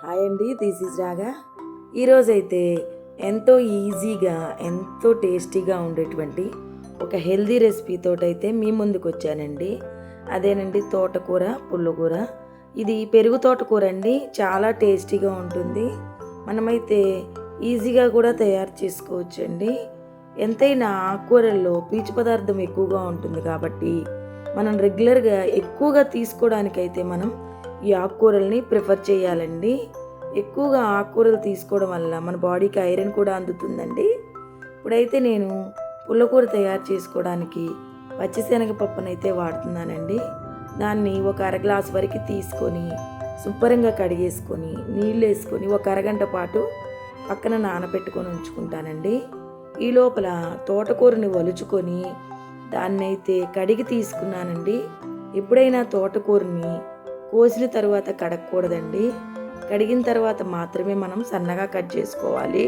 Hi అండి, this is రాగా. ఈరోజైతే ఎంతో ఈజీగా ఎంతో టేస్టీగా ఉండేటువంటి ఒక హెల్దీ రెసిపీతోటైతే మీ ముందుకు వచ్చానండి. అదేనండి తోటకూర పుల్లకూర. ఇది పెరుగు తోటకూర అండి. చాలా టేస్టీగా ఉంటుంది. మనమైతే ఈజీగా కూడా తయారు చేసుకోవచ్చండి. ఎంతైనా ఆకుకూరల్లో పీచు పదార్థం ఎక్కువగా ఉంటుంది కాబట్టి మనం రెగ్యులర్గా ఎక్కువగా తీసుకోవడానికైతే మనం ఈ ఆకుకూరల్ని ప్రిఫర్ చేయాలండి. ఎక్కువగా ఆకుకూరలు తీసుకోవడం వల్ల మన బాడీకి ఐరన్ కూడా అందుతుందండి. ఇప్పుడైతే నేను పుల్లకూర తయారు చేసుకోవడానికి పచ్చిశనగపప్పునైతే వాడుతున్నానండి. దాన్ని ఒక అర గ్లాస్ వరకు తీసుకొని శుభ్రంగా కడిగేసుకొని నీళ్ళు వేసుకొని ఒక అరగంట పాటు పక్కన నానబెట్టుకొని ఉంచుకుంటానండి. ఈ లోపల తోటకూరని ఒలుచుకొని దాన్నైతే కడిగి తీసుకున్నానండి. ఎప్పుడైనా తోటకూరని కోసిన తర్వాత కడగకూడదండి. కడిగిన తర్వాత మాత్రమే మనం సన్నగా కట్ చేసుకోవాలి,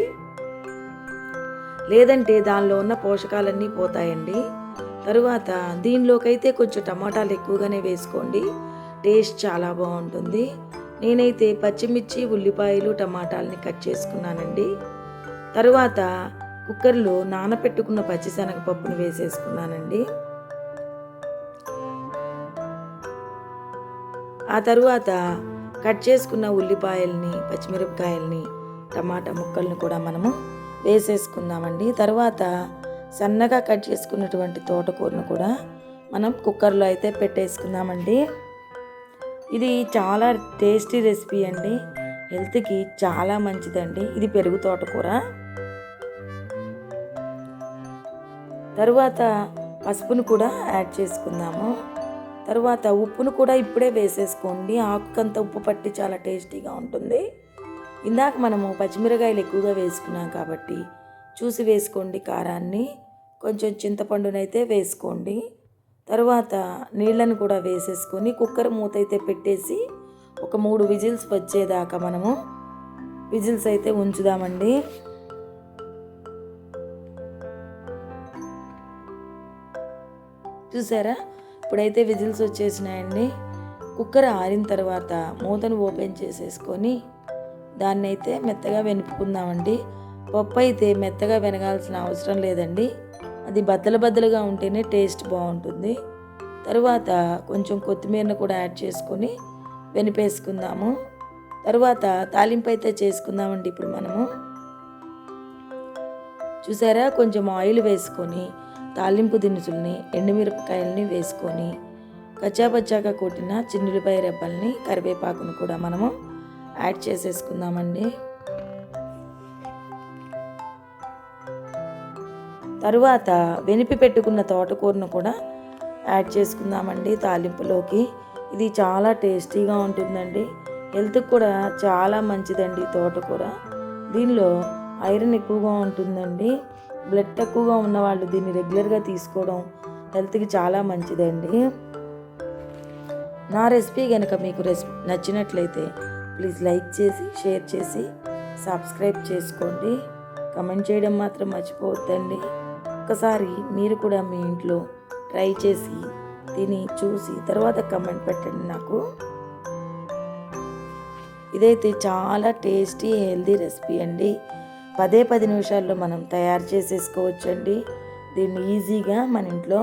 లేదంటే దానిలో ఉన్న పోషకాలన్నీ పోతాయండి. తరువాత దీనిలోకైతే కొంచెం టమాటాలు ఎక్కువగానే వేసుకోండి, టేస్ట్ చాలా బాగుంటుంది. నేనైతే పచ్చిమిర్చి ఉల్లిపాయలు టమాటాలని కట్ చేసుకున్నానండి. తరువాత కుక్కర్లో నానపెట్టుకున్న పచ్చిశనగపప్పును వేసేసుకున్నానండి. ఆ తరువాత కట్ చేసుకున్న ఉల్లిపాయల్ని పచ్చిమిరపకాయల్ని టమాటా ముక్కల్ని కూడా మనము వేసేసుకుందామండి. తర్వాత సన్నగా కట్ చేసుకున్నటువంటి తోటకూరను కూడా మనం కుక్కర్లో అయితే పెట్టేసుకుందామండి. ఇది చాలా టేస్టీ రెసిపీ అండి, హెల్త్కి చాలా మంచిదండి. ఇది పెరుగు తోటకూర. తరువాత పసుపును కూడా యాడ్ చేసుకుందాము. తర్వాత ఉప్పును కూడా ఇప్పుడే వేసేసుకోండి. ఆకుకంత ఉప్పు పట్టి చాలా టేస్టీగా ఉంటుంది. ఇందాక మనము పచ్చిమిరకాయలు ఎక్కువగా వేసుకున్నాం కాబట్టి చూసి వేసుకోండి కారాన్ని. కొంచెం చింతపండునైతే వేసుకోండి. తర్వాత నీళ్ళను కూడా వేసేసుకొని కుక్కర్ మూత అయితే పెట్టేసి ఒక 3 విజిల్స్ వచ్చేదాకా మనము విజిల్స్ అయితే ఉంచుదామండి. చూసారా, ఇప్పుడైతే విజిల్స్ వచ్చేసినాయండి. కుక్కర్ ఆరిన తర్వాత మూతను ఓపెన్ చేసేసుకొని దాన్ని అయితే మెత్తగా వెనుపుకుందామండి. పప్పు అయితే మెత్తగా వెనగాల్సిన అవసరం లేదండి, అది బద్దలుగా ఉంటేనే టేస్ట్ బాగుంటుంది. తరువాత కొంచెం కొత్తిమీరను కూడా యాడ్ చేసుకొని వెనిపేసుకుందాము. తరువాత తాలింపు అయితే చేసుకుందామండి. ఇప్పుడు మనము చూసారా, కొంచెం ఆయిల్ వేసుకొని తాలింపు దినుసుల్ని ఎండుమిరపకాయలని వేసుకొని కచ్చాపచ్చాగా కొట్టిన చిన్నులపాయ రెబ్బల్ని కరివేపాకును కూడా మనము యాడ్ చేసేసుకుందామండి. తరువాత వెనిపి పెట్టుకున్న తోటకూరను కూడా యాడ్ చేసుకుందామండి తాలింపులోకి. ఇది చాలా టేస్టీగా ఉంటుందండి, హెల్త్కి కూడా చాలా మంచిదండి తోటకూర. దీనిలో ఐరన్ ఎక్కువగా ఉంటుందండి. బ్లడ్ తక్కువగా ఉన్నవాళ్ళు దీన్ని రెగ్యులర్గా తీసుకోవడం హెల్త్కి చాలా మంచిదండి. నా రెసిపీ కనుక మీకు నచ్చినట్లయితే ప్లీజ్ లైక్ చేసి షేర్ చేసి సబ్స్క్రైబ్ చేసుకోండి. కమెంట్ చేయడం మాత్రం మర్చిపోవద్దండి. ఒకసారి మీరు కూడా మీ ఇంట్లో ట్రై చేసి తిని చూసి తర్వాత కమెంట్ పెట్టండి నాకు. ఇదైతే చాలా టేస్టీ హెల్దీ రెసిపీ అండి. 10 నిమిషాల్లో మనం తయారు చేసేసుకోవచ్చండి దీన్ని ఈజీగా మన ఇంట్లో.